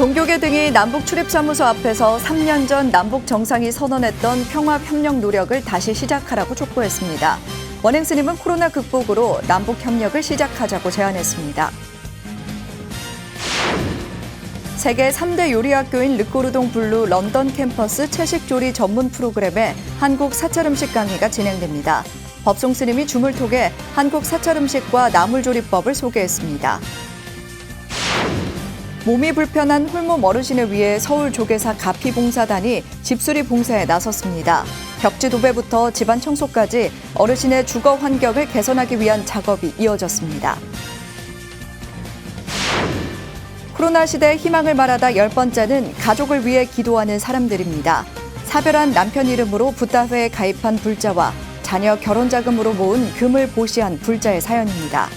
종교계 등이 남북출입사무소 앞에서 3년 전 남북 정상이 선언했던 평화협력 노력을 다시 시작하라고 촉구했습니다. 원행 스님은 코로나 극복으로 남북협력을 시작하자고 제안했습니다. 세계 3대 요리학교인 르꼬르동 블루 런던 캠퍼스 채식조리 전문 프로그램에 한국 사찰음식 강의가 진행됩니다. 법송 스님이 줌을 통해 한국 사찰음식과 나물조리법을 소개했습니다. 몸이 불편한 홀몸 어르신을 위해 서울조계사 가피봉사단이 집수리 봉사에 나섰습니다. 벽지 도배부터 집안 청소까지 어르신의 주거 환경을 개선하기 위한 작업이 이어졌습니다. 코로나 시대의 희망을 말하다 10번째는 가족을 위해 기도하는 사람들입니다. 사별한 남편 이름으로 붓다회에 가입한 불자와 자녀 결혼 자금으로 모은 금을 보시한 불자의 사연입니다.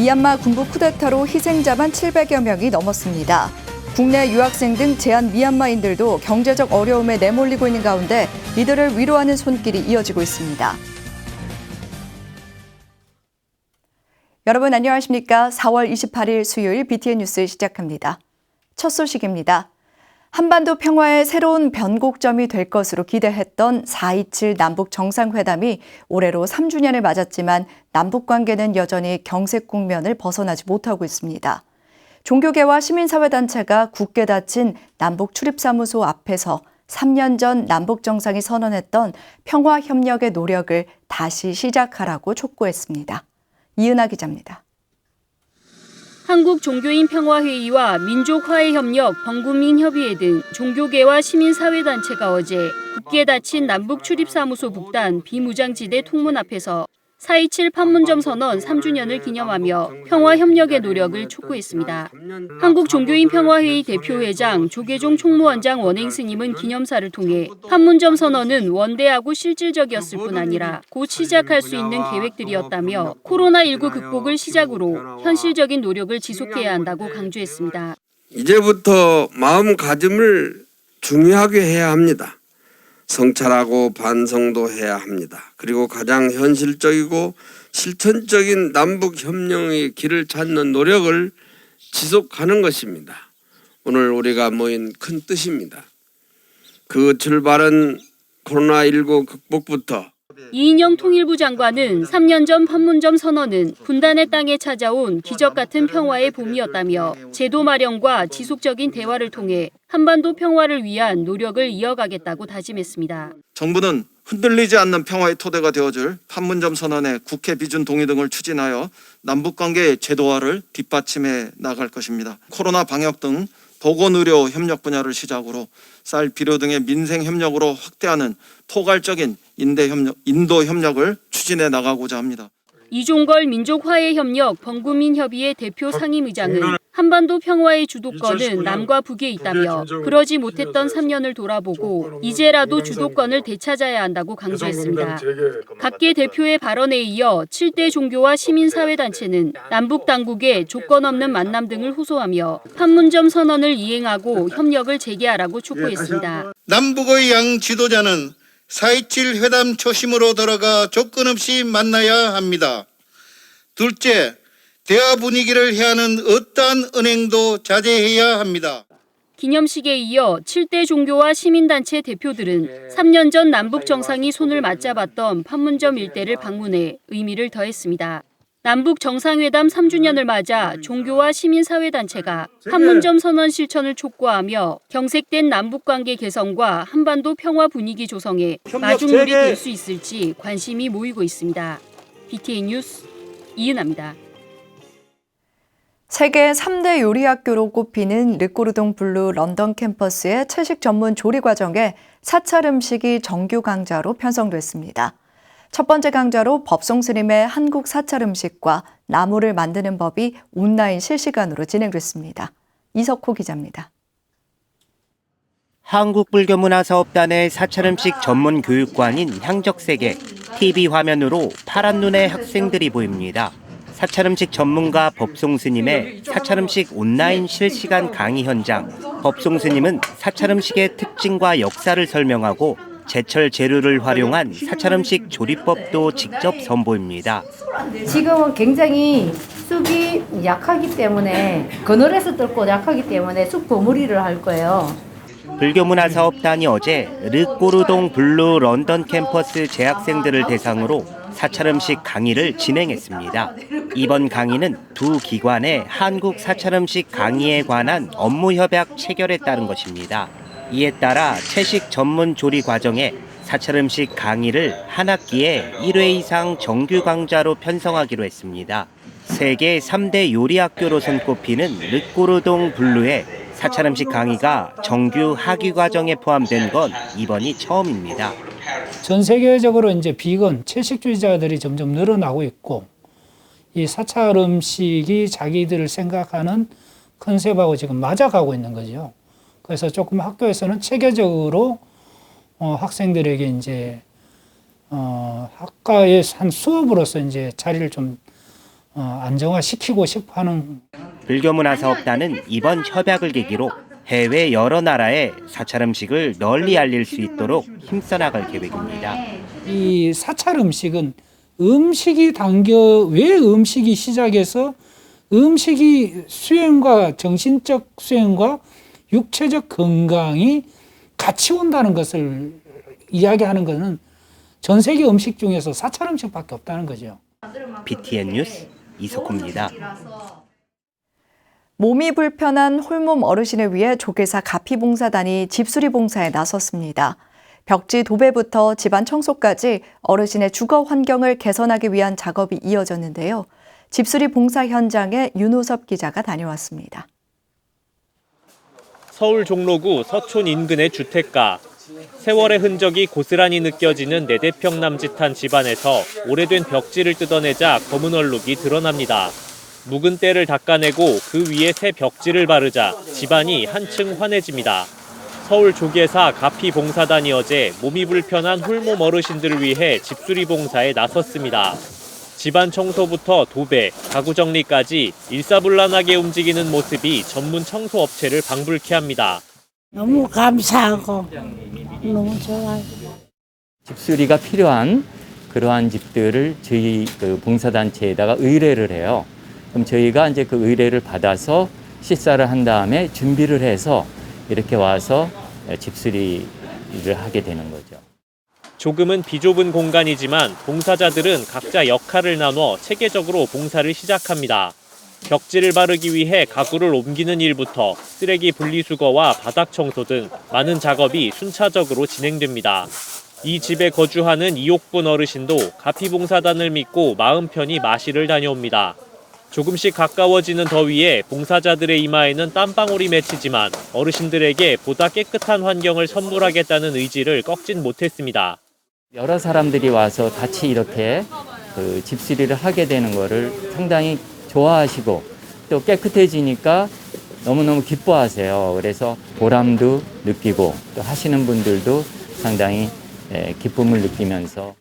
미얀마 군부 쿠데타로 희생자만 700여 명이 넘었습니다. 국내 유학생 등 제한 미얀마인들도 경제적 어려움에 내몰리고 있는 가운데 이들을 위로하는 손길이 이어지고 있습니다. 여러분 안녕하십니까? 4월 28일 수요일 BTN 뉴스 시작합니다. 첫 소식입니다. 한반도 평화의 새로운 변곡점이 될 것으로 기대했던 4.27 남북 정상회담이 올해로 3주년을 맞았지만 남북 관계는 여전히 경색 국면을 벗어나지 못하고 있습니다. 종교계와 시민사회단체가 굳게 닫힌 남북 출입사무소 앞에서 3년 전 남북 정상이 선언했던 평화협력의 노력을 다시 시작하라고 촉구했습니다. 이은하 기자입니다. 한국종교인평화회의와 민족화해협력, 범국민협의회 등 종교계와 시민사회단체가 어제 굳게 닫힌 남북출입사무소 북단 비무장지대 통문 앞에서 4.27 판문점 선언 3주년을 기념하며 평화협력의 노력을 촉구했습니다. 한국종교인평화회의 대표회장 조계종 총무원장 원행 스님은 기념사를 통해 판문점 선언은 원대하고 실질적이었을 뿐 아니라 곧 시작할 수 있는 계획들이었다며 코로나19 극복을 시작으로 현실적인 노력을 지속해야 한다고 강조했습니다. 이제부터 마음가짐을 중요하게 해야 합니다. 성찰하고 반성도 해야 합니다. 그리고 가장 현실적이고 실천적인 남북협력의 길을 찾는 노력을 지속하는 것입니다. 오늘 우리가 모인 큰 뜻입니다. 그 출발은 코로나19 극복부터 이인영 통일부 장관은 3년 전 판문점 선언은 분단의 땅에 찾아온 기적 같은 평화의 봄이었다며 제도 마련과 지속적인 대화를 통해 한반도 평화를 위한 노력을 이어가겠다고 다짐했습니다. 정부는 흔들리지 않는 평화의 토대가 되어줄 판문점 선언의 국회 비준 동의 등을 추진하여 남북관계의 제도화를 뒷받침해 나갈 것입니다. 코로나 방역 등 보건의료 협력 분야를 시작으로 쌀, 비료 등의 민생 협력으로 확대하는 포괄적인 인도 협력을 추진해 나가고자 합니다. 이종걸 민족화해협력 범국민협의회 대표 상임의장은 한반도 평화의 주도권은 남과 북에 있다며 그러지 못했던 3년을 돌아보고 이제라도 주도권을 되찾아야 한다고 강조했습니다. 각계 대표의 발언에 이어 7대 종교와 시민사회단체는 남북 당국의 조건 없는 만남 등을 호소하며 판문점 선언을 이행하고 협력을 재개하라고 촉구했습니다. 남북의 양 지도자는 4.27 회담 초심으로 돌아가 조건 없이 만나야 합니다. 둘째, 대화 분위기를 해하는 어떠한 은행도 자제해야 합니다. 기념식에 이어 7대 종교와 시민단체 대표들은 3년 전 남북 정상이 손을 맞잡았던 판문점 일대를 방문해 의미를 더했습니다. 남북 정상회담 3주년을 맞아 종교와 시민사회단체가 판문점 선언 실천을 촉구하며 경색된 남북관계 개선과 한반도 평화 분위기 조성에 마중물이 될 수 있을지 관심이 모이고 있습니다. BTN 뉴스 이은하입니다. 세계 3대 요리학교로 꼽히는 르꼬르동 블루 런던 캠퍼스의 채식 전문 조리 과정에 사찰 음식이 정규 강좌로 편성됐습니다. 첫 번째 강좌로 법송 스님의 한국 사찰 음식과 나물을 만드는 법이 온라인 실시간으로 진행됐습니다. 이석호 기자입니다. 한국불교문화사업단의 사찰음식 전문 교육관인 향적세계 TV 화면으로 파란 눈의 학생들이 보입니다. 사찰음식 전문가 법송 스님의 사찰음식 온라인 실시간 강의 현장. 법송 스님은 사찰음식의 특징과 역사를 설명하고 제철 재료를 활용한 사찰음식 조리법도 직접 선보입니다. 지금은 굉장히 쑥이 약하기 때문에 그늘에서 뜯고 약하기 때문에 쑥 버무리를 할 거예요. 불교문화사업단이 어제 르꼬르동 블루 런던 캠퍼스 재학생들을 대상으로 사찰음식 강의를 진행했습니다. 이번 강의는 두 기관의 한국 사찰음식 강의에 관한 업무 협약 체결에 따른 것입니다. 이에 따라 채식 전문 조리 과정에 사찰음식 강의를 한 학기에 1회 이상 정규 강좌로 편성하기로 했습니다. 세계 3대 요리학교로 손꼽히는 르꼬르동 블루의 사찰음식 강의가 정규 학위 과정에 포함된 건 이번이 처음입니다. 전 세계적으로 이제 비건 채식주의자들이 점점 늘어나고 있고 이 사찰 음식이 자기들을 생각하는 컨셉하고 지금 맞아가고 있는 거죠. 그래서 조금 학교에서는 체계적으로 학생들에게 이제 학과의 한 수업으로서 이제 자리를 좀 안정화시키고 싶어 하는. 불교문화사업단은 이번 협약을 계기로 해외 여러 나라에 사찰 음식을 널리 알릴 수 있도록 힘써 나갈 계획입니다. 이 사찰 음식은 왜 음식이 시작해서 음식이 수행과 정신적 수행과 육체적 건강이 같이 온다는 것을 이야기하는 것은 전 세계 음식 중에서 사찰 음식밖에 없다는 거죠. BTN 뉴스 이석호입니다. 몸이 불편한 홀몸 어르신을 위해 조계사 가피봉사단이 집수리 봉사에 나섰습니다. 벽지 도배부터 집안 청소까지 어르신의 주거 환경을 개선하기 위한 작업이 이어졌는데요. 집수리 봉사 현장에 윤호섭 기자가 다녀왔습니다. 서울 종로구 서촌 인근의 주택가. 세월의 흔적이 고스란히 느껴지는 4대평 남짓한 집안에서 오래된 벽지를 뜯어내자 검은 얼룩이 드러납니다. 묵은 때를 닦아내고 그 위에 새 벽지를 바르자 집안이 한층 환해집니다. 서울 조계사 가피봉사단이 어제 몸이 불편한 홀몸 어르신들을 위해 집수리 봉사에 나섰습니다. 집안 청소부터 도배, 가구 정리까지 일사불란하게 움직이는 모습이 전문 청소 업체를 방불케 합니다. 너무 감사하고 너무 좋아요. 집수리가 필요한 그러한 집들을 저희 봉사단체에다가 의뢰를 해요. 그럼 저희가 이제 그 의뢰를 받아서 실사를 한 다음에 준비를 해서 이렇게 와서 집수리를 하게 되는 거죠. 조금은 비좁은 공간이지만 봉사자들은 각자 역할을 나눠 체계적으로 봉사를 시작합니다. 벽지를 바르기 위해 가구를 옮기는 일부터 쓰레기 분리수거와 바닥 청소 등 많은 작업이 순차적으로 진행됩니다. 이 집에 거주하는 이옥분 어르신도 가피봉사단을 믿고 마음 편히 마실을 다녀옵니다. 조금씩 가까워지는 더위에 봉사자들의 이마에는 땀방울이 맺히지만 어르신들에게 보다 깨끗한 환경을 선물하겠다는 의지를 꺾진 못했습니다. 여러 사람들이 와서 같이 이렇게 집수리를 하게 되는 거를 상당히 좋아하시고 또 깨끗해지니까 너무너무 기뻐하세요. 그래서 보람도 느끼고 또 하시는 분들도 상당히 기쁨을 느끼면서.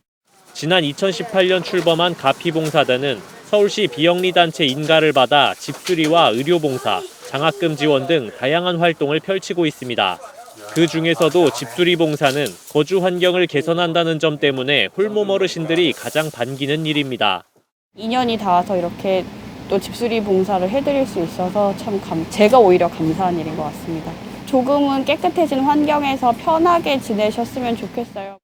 지난 2018년 출범한 가피봉사단은 서울시 비영리단체 인가를 받아 집수리와 의료봉사, 장학금 지원 등 다양한 활동을 펼치고 있습니다. 그 중에서도 집수리 봉사는 거주 환경을 개선한다는 점 때문에 홀몸 어르신들이 가장 반기는 일입니다. 2년이 닿아서 이렇게 또 집수리 봉사를 해드릴 수 있어서 참 제가 오히려 감사한 일인 것 같습니다. 조금은 깨끗해진 환경에서 편하게 지내셨으면 좋겠어요.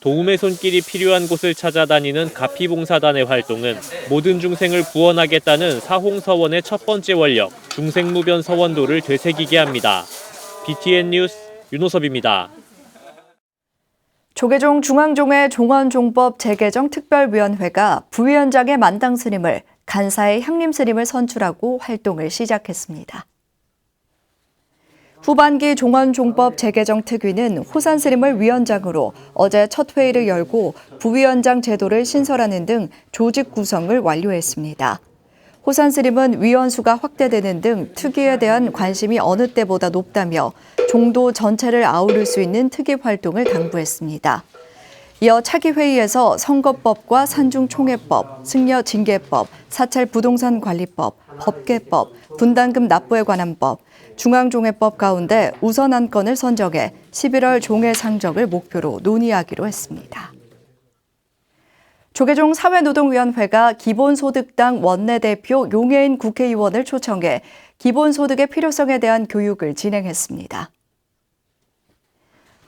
도움의 손길이 필요한 곳을 찾아다니는 가피봉사단의 활동은 모든 중생을 구원하겠다는 사홍서원의 첫 번째 원력, 중생무변 서원도를 되새기게 합니다. BTN 뉴스 윤호섭입니다. 조계종 중앙종회 종원종법 재개정 특별위원회가 부위원장의 만당 스님을, 간사의 향림 스님을 선출하고 활동을 시작했습니다. 후반기 종원종법 재개정 특위는 호산 스님을 위원장으로 어제 첫 회의를 열고 부위원장 제도를 신설하는 등 조직 구성을 완료했습니다. 호산 스님은 위원수가 확대되는 등 특위에 대한 관심이 어느 때보다 높다며 종도 전체를 아우를 수 있는 특위 활동을 당부했습니다. 이어 차기 회의에서 선거법과 산중총회법, 승려징계법, 사찰 부동산 관리법, 법계법, 분담금 납부에 관한 법, 중앙종회법 가운데 우선 안건을 선정해 11월 종회 상정을 목표로 논의하기로 했습니다. 조계종 사회노동위원회가 기본소득당 원내대표 용해인 국회의원을 초청해 기본소득의 필요성에 대한 교육을 진행했습니다.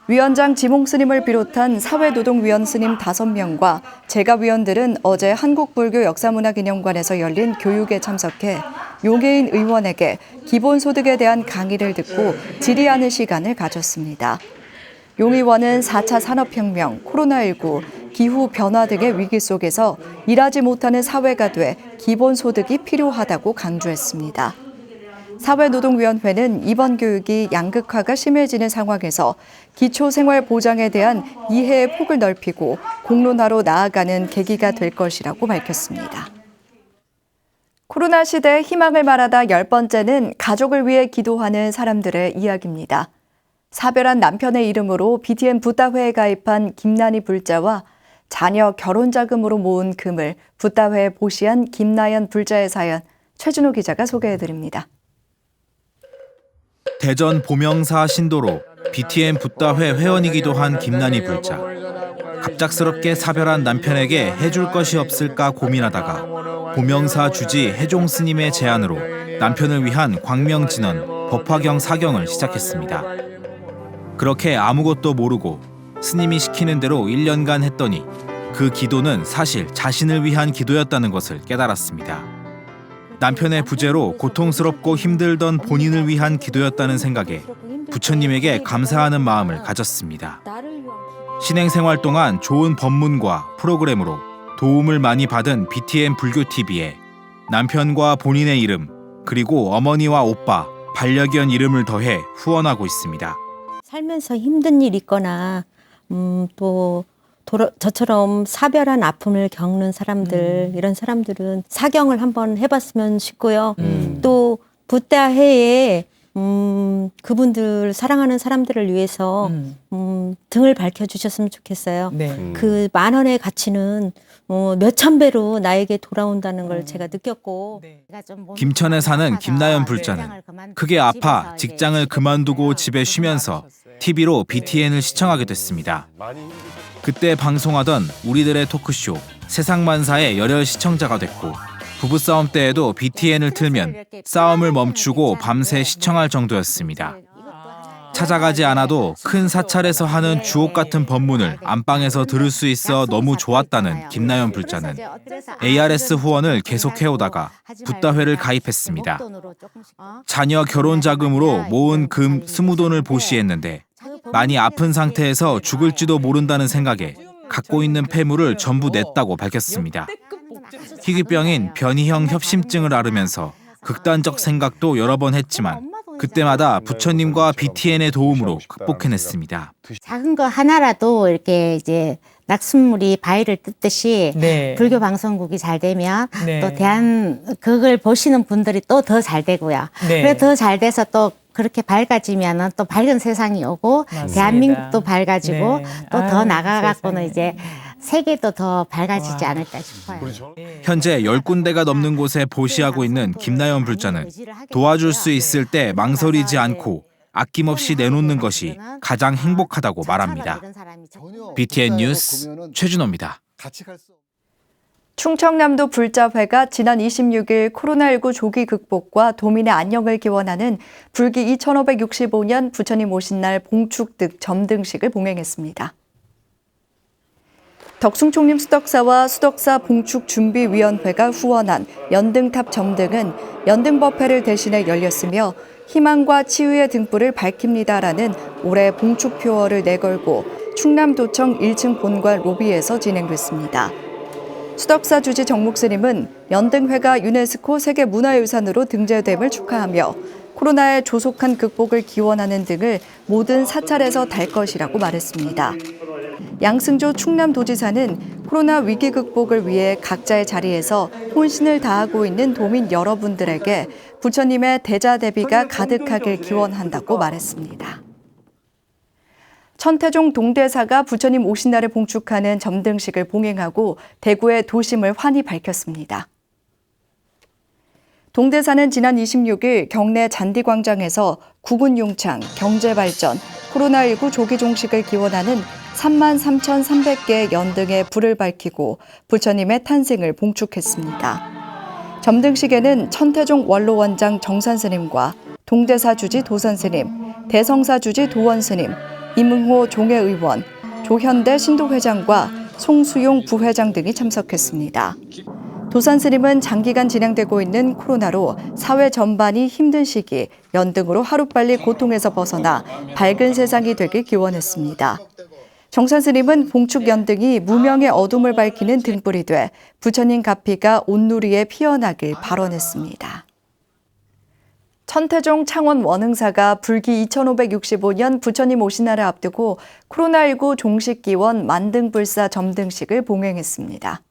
위원장 지몽 스님을 비롯한 사회노동위원 스님 5명과 제가위원들은 어제 한국불교역사문화기념관에서 열린 교육에 참석해 용해인 의원에게 기본소득에 대한 강의를 듣고 질의하는 시간을 가졌습니다. 용 의원은 4차 산업혁명, 코로나19, 기후 변화 등의 위기 속에서 일하지 못하는 사회가 돼 기본소득이 필요하다고 강조했습니다. 사회노동위원회는 이번 교육이 양극화가 심해지는 상황에서 기초생활보장에 대한 이해의 폭을 넓히고 공론화로 나아가는 계기가 될 것이라고 밝혔습니다. 코로나 시대의 희망을 말하다 10번째는 가족을 위해 기도하는 사람들의 이야기입니다. 사별한 남편의 이름으로 BTN 붓다회에 가입한 김난희 불자와 자녀 결혼자금으로 모은 금을 붓다회에 보시한 김나연 불자의 사연, 최준호 기자가 소개해드립니다. 대전 보명사 신도로 BTN 붓다회 회원이기도 한 김난희 불자. 갑작스럽게 사별한 남편에게 해줄 것이 없을까 고민하다가 보명사 주지 해종 스님의 제안으로 남편을 위한 광명진언 법화경 사경을 시작했습니다. 그렇게 아무것도 모르고 스님이 시키는 대로 1년간 했더니 그 기도는 사실 자신을 위한 기도였다는 것을 깨달았습니다. 남편의 부재로 고통스럽고 힘들던 본인을 위한 기도였다는 생각에 부처님에게 감사하는 마음을 가졌습니다. 신행생활 동안 좋은 법문과 프로그램으로 도움을 많이 받은 BTN 불교TV에 남편과 본인의 이름, 그리고 어머니와 오빠, 반려견 이름을 더해 후원하고 있습니다. 살면서 힘든 일 있거나 저처럼 사별한 아픔을 겪는 사람들, 이런 사람들은 사경을 한번 해봤으면 싶고요. 또 붓다회에 그분들 사랑하는 사람들을 위해서 등을 밝혀주셨으면 좋겠어요. 네. 그 10,000원의 가치는 몇천 배로 나에게 돌아온다는 걸 제가 느꼈고. 김천에 사는 김나연 불자는 크게 아파 직장을 그만두고 집에 쉬면서 TV로 BTN을 시청하게 됐습니다. 그때 방송하던 우리들의 토크쇼 세상만사의 열혈 시청자가 됐고 부부싸움 때에도 BTN을 틀면 싸움을 멈추고 밤새 시청할 정도였습니다. 찾아가지 않아도 큰 사찰에서 하는 주옥 같은 법문을 안방에서 들을 수 있어 너무 좋았다는 김나연 불자는 ARS 후원을 계속해오다가 붓다회를 가입했습니다. 자녀 결혼 자금으로 모은 금 20돈을 보시했는데 많이 아픈 상태에서 죽을지도 모른다는 생각에 갖고 있는 폐물을 전부 냈다고 밝혔습니다. 희귀병인 변이형 협심증을 앓으면서 극단적 생각도 여러 번 했지만 그때마다 부처님과 BTN의 도움으로 극복해냈습니다. 작은 거 하나라도 이렇게 이제 낙숫물이 바위를 뜯듯이 네. 불교 방송국이 잘 되면 네. 또 그걸 보시는 분들이 또 더 잘 되고요. 네. 그래 더 잘 돼서 또 그렇게 밝아지면은 또 밝은 세상이 오고 맞습니다. 대한민국도 밝아지고 네. 또 더 아유, 나가갖고는 세상에. 이제 세계도 더 밝아지지 않을까 싶어요. 현재 10군데가 넘는 곳에 보시하고 있는 김나연 불자는 도와줄 수 있을 때 망설이지 않고 아낌없이 내놓는 것이 가장 행복하다고 말합니다. BTN 뉴스 최준호입니다. 충청남도 불자회가 지난 26일 코로나19 조기 극복과 도민의 안녕을 기원하는 불기 2565년 부처님 오신 날 봉축득 점등식을 봉행했습니다. 덕숭총림 수덕사와 수덕사 봉축준비위원회가 후원한 연등탑 점등은 연등법회를 대신해 열렸으며 희망과 치유의 등불을 밝힙니다라는 올해 봉축표어를 내걸고 충남도청 1층 본관 로비에서 진행됐습니다. 수덕사 주지 정묵스님은 연등회가 유네스코 세계문화유산으로 등재됨을 축하하며 코로나의 조속한 극복을 기원하는 등을 모든 사찰에서 달 것이라고 말했습니다. 양승조 충남도지사는 코로나 위기 극복을 위해 각자의 자리에서 혼신을 다하고 있는 도민 여러분들에게 부처님의 대자 대비가 가득하길 기원한다고 말했습니다. 천태종 동대사가 부처님 오신 날을 봉축하는 점등식을 봉행하고 대구의 도심을 환히 밝혔습니다. 동대사는 지난 26일 경내 잔디광장에서 국운 융창, 경제발전, 코로나19 조기 종식을 기원하는 33,300개의 연등의 불을 밝히고 부처님의 탄생을 봉축했습니다. 점등식에는 천태종 원로원장 정산스님과 동대사 주지 도산스님, 대성사 주지 도원스님, 임응호 종회의원, 조현대 신도회장과 송수용 부회장 등이 참석했습니다. 도산스님은 장기간 진행되고 있는 코로나로 사회 전반이 힘든 시기 연등으로 하루빨리 고통에서 벗어나 밝은 세상이 되길 기원했습니다. 정산스님은 봉축 연등이 무명의 어둠을 밝히는 등불이 돼 부처님 가피가 온누리에 피어나길 발언했습니다. 천태종 창원 원흥사가 불기 2565년 부처님 오신 날을 앞두고 코로나19 종식 기원 만등불사 점등식을 봉행했습니다.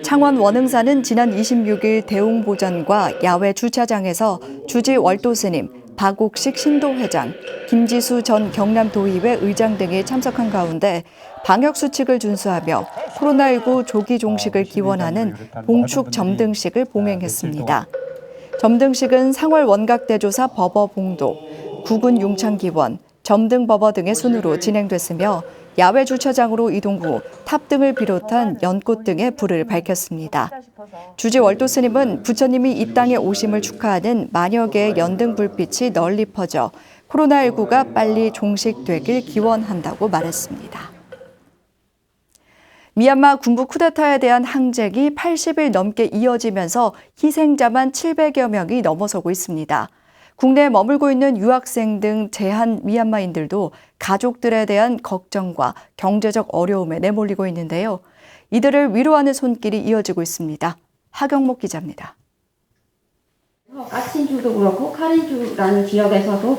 창원 원흥사는 지난 26일 대웅보전과 야외 주차장에서 주지 월도스님, 박옥식 신도회장, 김지수 전 경남도의회 의장 등이 참석한 가운데 방역수칙을 준수하며 코로나19 조기 종식을 기원하는 봉축 점등식을 봉행했습니다. 점등식은 상월 원각대조사 법어 봉도, 국운 융창기원, 점등법어 등의 순으로 진행됐으며 야외 주차장으로 이동 후 탑 등을 비롯한 연꽃 등의 불을 밝혔습니다. 주지 월도스님은 부처님이 이 땅에 오심을 축하하는 만여 개의 연등 불빛이 널리 퍼져 코로나19가 빨리 종식되길 기원한다고 말했습니다. 미얀마 군부 쿠데타에 대한 항쟁이 80일 넘게 이어지면서 희생자만 700여 명이 넘어서고 있습니다. 국내에 머물고 있는 유학생 등 제한 미얀마인들도 가족들에 대한 걱정과 경제적 어려움에 내몰리고 있는데요. 이들을 위로하는 손길이 이어지고 있습니다. 하경목 기자입니다. 까친주도 그렇고 카린주라는 지역에서도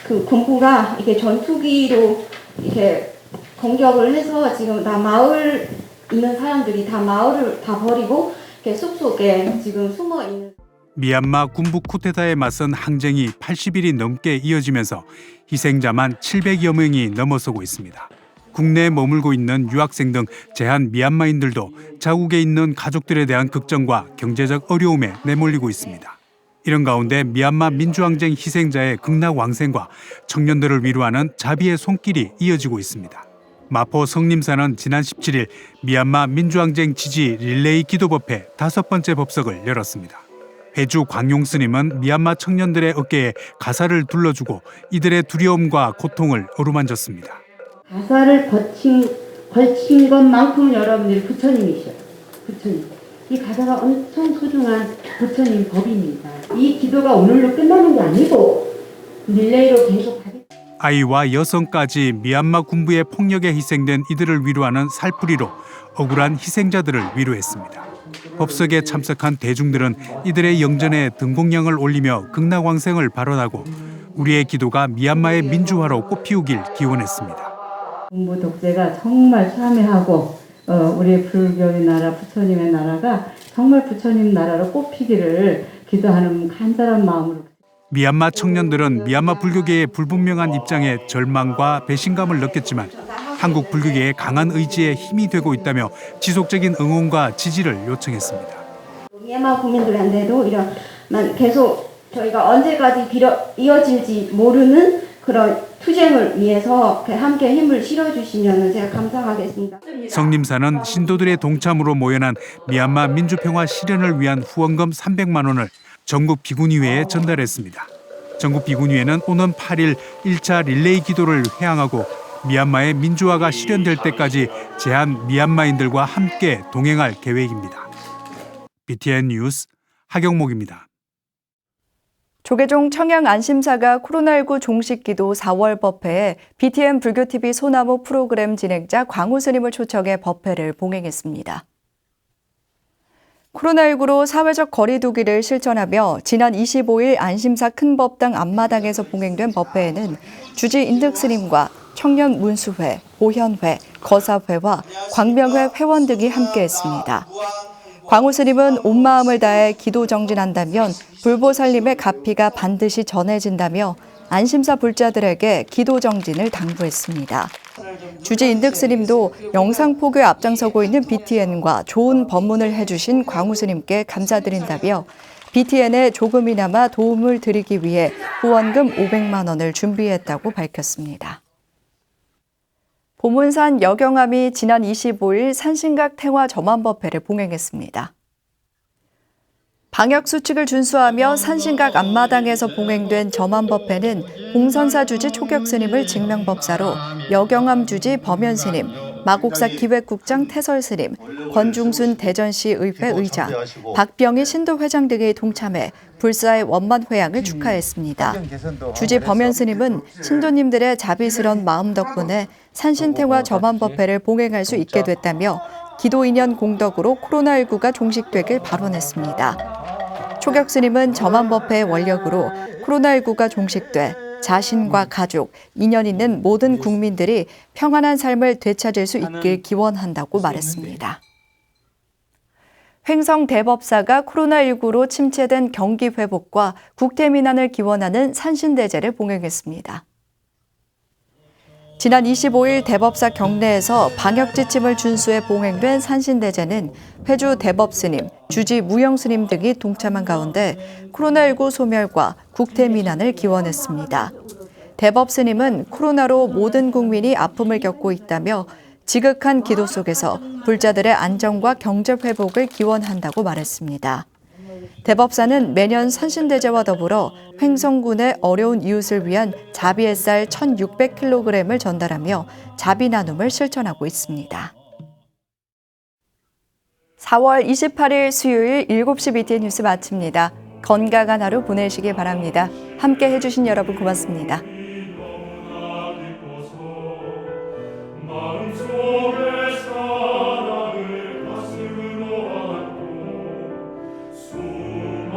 그 군부가 이렇게 전투기로 이렇게 공격을 해서 지금 다 마을 있는 사람들이 다 마을을 다 버리고 이렇게 숲속에 지금 숨어 있는. 미얀마 군부 쿠데타에 맞선 항쟁이 80일이 넘게 이어지면서 희생자만 700여 명이 넘어서고 있습니다. 국내에 머물고 있는 유학생 등 제한 미얀마인들도 자국에 있는 가족들에 대한 걱정과 경제적 어려움에 내몰리고 있습니다. 이런 가운데 미얀마 민주항쟁 희생자의 극락왕생과 청년들을 위로하는 자비의 손길이 이어지고 있습니다. 마포 성림사는 지난 17일 미얀마 민주항쟁 지지 릴레이 기도법회 5번째 법석을 열었습니다. 회주 광용스님은 미얀마 청년들의 어깨에 가사를 둘러주고 이들의 두려움과 고통을 어루만졌습니다. 가사를 걸친 것만큼 여러분들이 부처님이셔요. 부처님. 이 가사가 엄청 소중한 부처님 법입니다. 이 기도가 오늘로 끝나는 게 아니고 릴레이로 계속 아이와 여성까지 미얀마 군부의 폭력에 희생된 이들을 위로하는 살풀이로 억울한 희생자들을 위로했습니다. 법석에 참석한 대중들은 이들의 영전에 등공양을 올리며 극락왕생을 발언하고 우리의 기도가 미얀마의 민주화로 꽃피우길 기원했습니다. 군부 독재가 정말 참회하고 우리 불교의 나라 부처님의 나라가 정말 부처님 나라로 꽃피기를 기도하는 간절한 마음으로. 미얀마 청년들은 미얀마 불교계의 불분명한 입장에 절망과 배신감을 느꼈지만 한국 불교계의 강한 의지에 힘이 되고 있다며 지속적인 응원과 지지를 요청했습니다. 미얀마 국민들한테도 이런 계속 저희가 언제까지 이어질지 모르는 그런 투쟁을 위해서 함께 힘을 실어주시면 제가 감사하겠습니다. 성림사는 신도들의 동참으로 모여난 미얀마 민주평화 실현을 위한 후원금 300만 원을 전국 비구니회에 전달했습니다. 전국 비구니회는 오는 8일 1차 릴레이 기도를 회항하고 미얀마의 민주화가 실현될 때까지 제한 미얀마인들과 함께 동행할 계획입니다. BTN 뉴스 하경목입니다. 조계종 청양안심사가 코로나19 종식기도 4월 법회에 BTN 불교TV 소나무 프로그램 진행자 광우 스님을 초청해 법회를 봉행했습니다. 코로나19로 사회적 거리 두기를 실천하며 지난 25일 안심사 큰법당 앞마당에서 봉행된 법회에는 주지 인득 스님과 청년 문수회, 보현회, 거사회와 광명회 회원 등이 함께했습니다. 광우 스님은 온 마음을 다해 기도 정진한다면 불보살님의 가피가 반드시 전해진다며 안심사 불자들에게 기도 정진을 당부했습니다. 주지 인득 스님도 영상 포교에 앞장서고 있는 BTN과 좋은 법문을 해주신 광우 스님께 감사드린다며 BTN에 조금이나마 도움을 드리기 위해 후원금 500만 원을 준비했다고 밝혔습니다. 보문산 여경암이 지난 25일 산신각 태화 점암법회를 봉행했습니다. 방역수칙을 준수하며 산신각 앞마당에서 봉행된 점암법회는 봉선사 주지 초격스님을 직명법사로 여경암 주지 범연스님, 마곡사 기획국장 태설스님, 권중순 대전시 의회 의장, 박병희 신도회장 등이 동참해 불사의 원만회양을 축하했습니다. 주지 범연스님은 신도님들의 자비스런 마음 덕분에 산신태화 점암법회를 봉행할 수 있게 됐다며 기도인연 공덕으로 코로나19가 종식되길 발언했습니다. 초격스님은 점암법회의 원력으로 코로나19가 종식돼 자신과 가족, 인연 있는 모든 국민들이 평안한 삶을 되찾을 수 있길 기원한다고 말했습니다. 횡성 대법사가 코로나19로 침체된 경기 회복과 국태민안을 기원하는 산신대제를 봉행했습니다. 지난 25일 대법사 경내에서 방역지침을 준수해 봉행된 산신대제는 회주 대법스님, 주지 무영스님 등이 동참한 가운데 코로나19 소멸과 국태민안을 기원했습니다. 대법스님은 코로나로 모든 국민이 아픔을 겪고 있다며 지극한 기도 속에서 불자들의 안정과 경제 회복을 기원한다고 말했습니다. 대법사는 매년 산신대제와 더불어 횡성군의 어려운 이웃을 위한 자비 햇살 1,600kg을 전달하며 자비 나눔을 실천하고 있습니다. 4월 28일 수요일 7시 BTN 뉴스 마칩니다. 건강한 하루 보내시기 바랍니다. 함께 해주신 여러분 고맙습니다.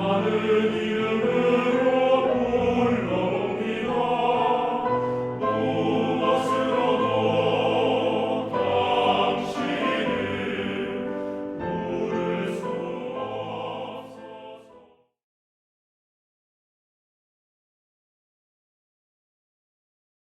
수많은